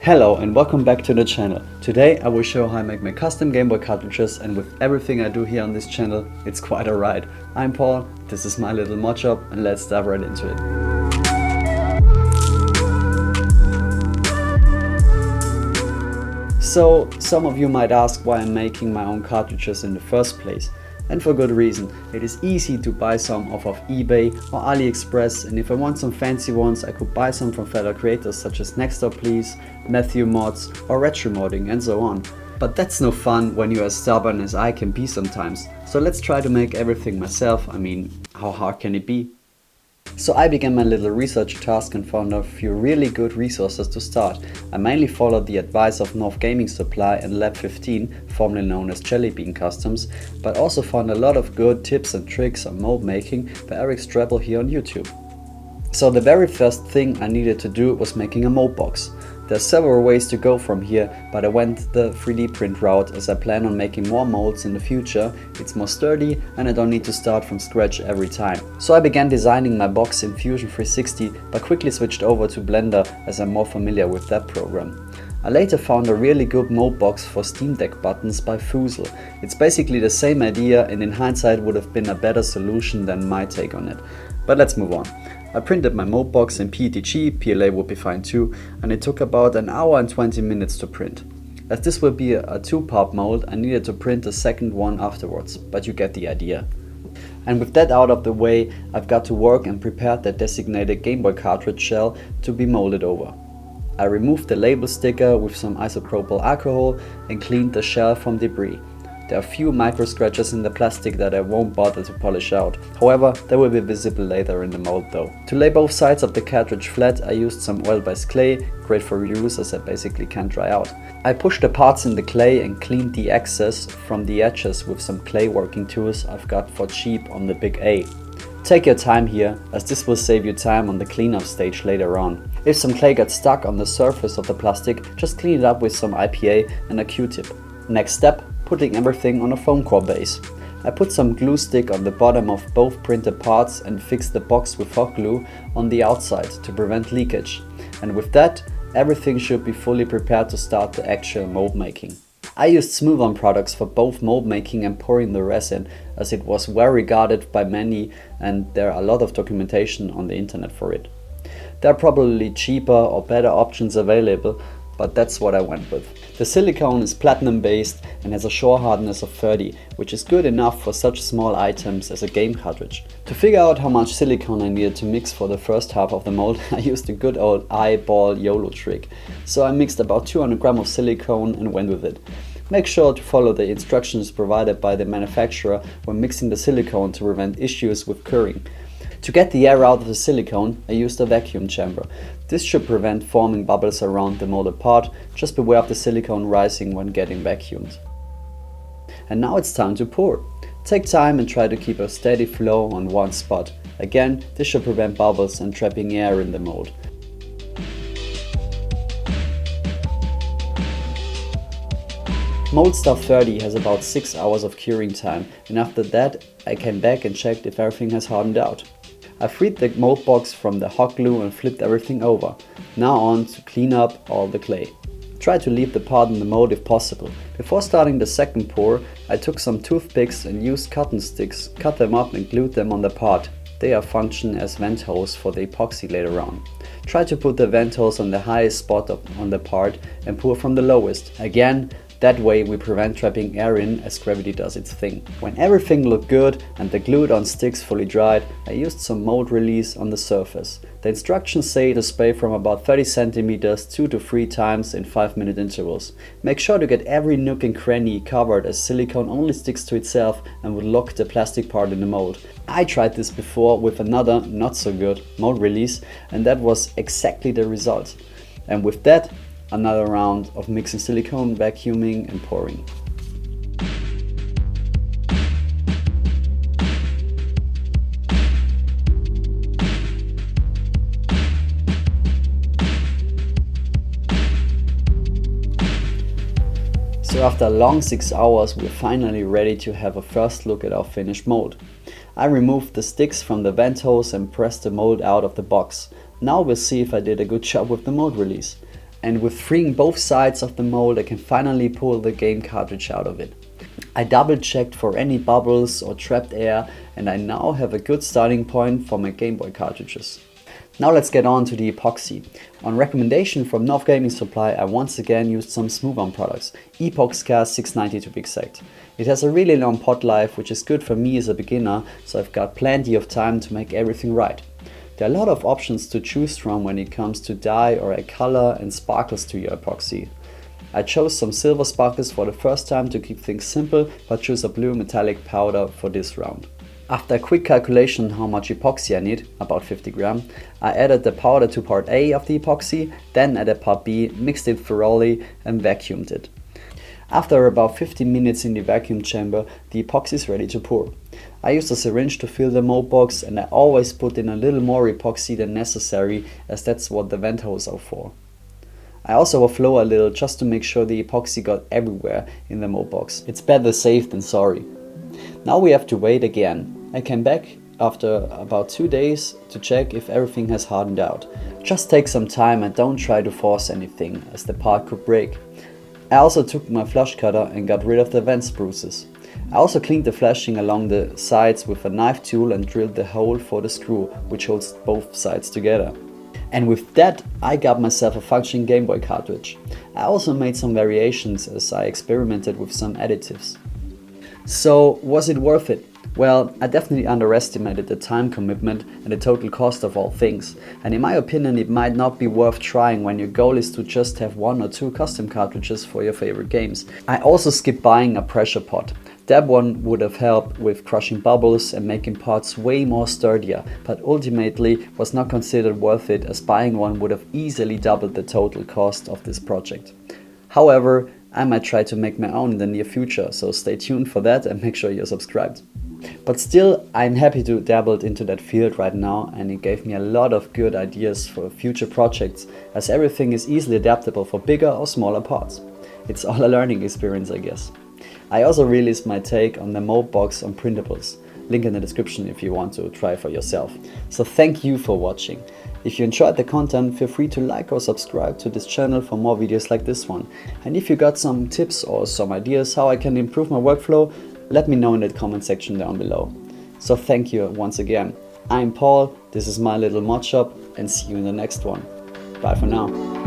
Hello and welcome back to the channel. Today I will show how I make my custom Game Boy cartridges, and with everything I do here on this channel, it's quite a ride. I'm Paul, this is my little mod shop, and let's dive right into it. So, some of you might ask why I'm making my own cartridges in the first place. And for good reason. It is easy to buy some off of eBay or AliExpress, and if I want some fancy ones I could buy some from fellow creators such as Next Door Please, Matthew Mods or Retro Modding and so on. But that's no fun when you're as stubborn as I can be sometimes. So let's try to make everything myself. I mean, how hard can it be? So I began my little research task and found a few really good resources to start. I mainly followed the advice of North Gaming Supply and Lab 15, formerly known as Jelly Bean Customs, but also found a lot of good tips and tricks on mold making by Eric Strappel here on YouTube. So the very first thing I needed to do was making a mold box. There are several ways to go from here, but I went the 3D print route as I plan on making more molds in the future. It's more sturdy and I don't need to start from scratch every time. So I began designing my box in Fusion 360, but quickly switched over to Blender as I'm more familiar with that program. I later found a really good mold box for Steam Deck buttons by Fusel. It's basically the same idea and in hindsight would have been a better solution than my take on it. But let's move on. I printed my mold box in PETG, PLA would be fine too, and it took about an hour and 20 minutes to print. As this will be a two-part mold, I needed to print a second one afterwards, but you get the idea. And with that out of the way, I've got to work and prepared the designated Game Boy cartridge shell to be molded over. I removed the label sticker with some isopropyl alcohol and cleaned the shell from debris. There are a few micro scratches in the plastic that I won't bother to polish out. However, they will be visible later in the mold though. To lay both sides of the cartridge flat, I used some oil-based clay, great for reuse as it basically can't dry out. I pushed the parts in the clay and cleaned the excess from the edges with some clay working tools I've got for cheap on the Big A. Take your time here, as this will save you time on the cleanup stage later on. If some clay got stuck on the surface of the plastic, just clean it up with some IPA and a Q-tip. Next step, putting everything on a foam core base. I put some glue stick on the bottom of both printed parts and fixed the box with hot glue on the outside to prevent leakage. And with that, everything should be fully prepared to start the actual mold making. I used smooth-on products for both mold making and pouring the resin, as it was well regarded by many and there are a lot of documentation on the internet for it. There are probably cheaper or better options available, but that's what I went with. The silicone is platinum based and has a shore hardness of 30, which is good enough for such small items as a game cartridge. To figure out how much silicone I needed to mix for the first half of the mold, I used a good old eyeball YOLO trick. So I mixed about 200 grams of silicone and went with it. Make sure to follow the instructions provided by the manufacturer when mixing the silicone to prevent issues with curing. To get the air out of the silicone, I used a vacuum chamber. This should prevent forming bubbles around the molded part, just beware of the silicone rising when getting vacuumed. And now it's time to pour. Take time and try to keep a steady flow on one spot. Again, this should prevent bubbles and trapping air in the mold. Mold Stuff 30 has about 6 hours of curing time, and after that I came back and checked if everything has hardened out. I freed the mold box from the hot glue and flipped everything over. Now on to clean up all the clay. Try to leave the part in the mold if possible. Before starting the second pour, I took some toothpicks and used cotton sticks, cut them up and glued them on the part. They are function as vent holes for the epoxy later on. Try to put the vent holes on the highest spot on the part and pour from the lowest. Again, that way we prevent trapping air in as gravity does its thing. When everything looked good and the glued on sticks fully dried, I used some mold release on the surface. The instructions say to spray from about 30 centimeters 2 to 3 times in 5-minute intervals. Make sure to get every nook and cranny covered, as silicone only sticks to itself and would lock the plastic part in the mold. I tried this before with another not so good mold release and that was exactly the result. And with that, another round of mixing silicone, vacuuming and pouring. So after a long 6 hours, we're finally ready to have a first look at our finished mold. I removed the sticks from the vent holes and pressed the mold out of the box. Now we'll see if I did a good job with the mold release. And with freeing both sides of the mold, I can finally pull the game cartridge out of it. I double checked for any bubbles or trapped air, and I now have a good starting point for my Game Boy cartridges. Now let's get on to the epoxy. On recommendation from North Gaming Supply, I once again used some smooth-on products, epoxy 690 to be exact. It has a really long pot life, which is good for me as a beginner, so I've got plenty of time to make everything right. There are a lot of options to choose from when it comes to dye or a color and sparkles to your epoxy. I chose some silver sparkles for the first time to keep things simple, but choose a blue metallic powder for this round. After a quick calculation how much epoxy I need, about 50 grams, I added the powder to part A of the epoxy, then added part B, mixed it thoroughly and vacuumed it. After about 15 minutes in the vacuum chamber, the epoxy is ready to pour. I used a syringe to fill the mold box, and I always put in a little more epoxy than necessary, as that's what the vent holes are for. I also overflow a little just to make sure the epoxy got everywhere in the mold box. It's better safe than sorry. Now we have to wait again. I came back after about 2 days to check if everything has hardened out. Just take some time and don't try to force anything, as the part could break. I also took my flush cutter and got rid of the vent spruces. I also cleaned the flashing along the sides with a knife tool and drilled the hole for the screw, which holds both sides together. And with that, I got myself a functioning Game Boy cartridge. I also made some variations as I experimented with some additives. So, was it worth it? Well, I definitely underestimated the time commitment and the total cost of all things, and in my opinion it might not be worth trying when your goal is to just have 1 or 2 custom cartridges for your favorite games. I also skipped buying a pressure pot. That one would have helped with crushing bubbles and making parts way more sturdier, but ultimately was not considered worth it, as buying one would have easily doubled the total cost of this project. However, I might try to make my own in the near future, so stay tuned for that and make sure you're subscribed. But still, I'm happy to dabble into that field right now, and it gave me a lot of good ideas for future projects, as everything is easily adaptable for bigger or smaller parts. It's all a learning experience, I guess. I also released my take on the mold box on printables. Link in the description if you want to try for yourself. So thank you for watching. If you enjoyed the content, feel free to like or subscribe to this channel for more videos like this one. And if you got some tips or some ideas how I can improve my workflow, let me know in the comment section down below. So thank you once again. I'm Paul, this is my little mod shop, and see you in the next one. Bye for now.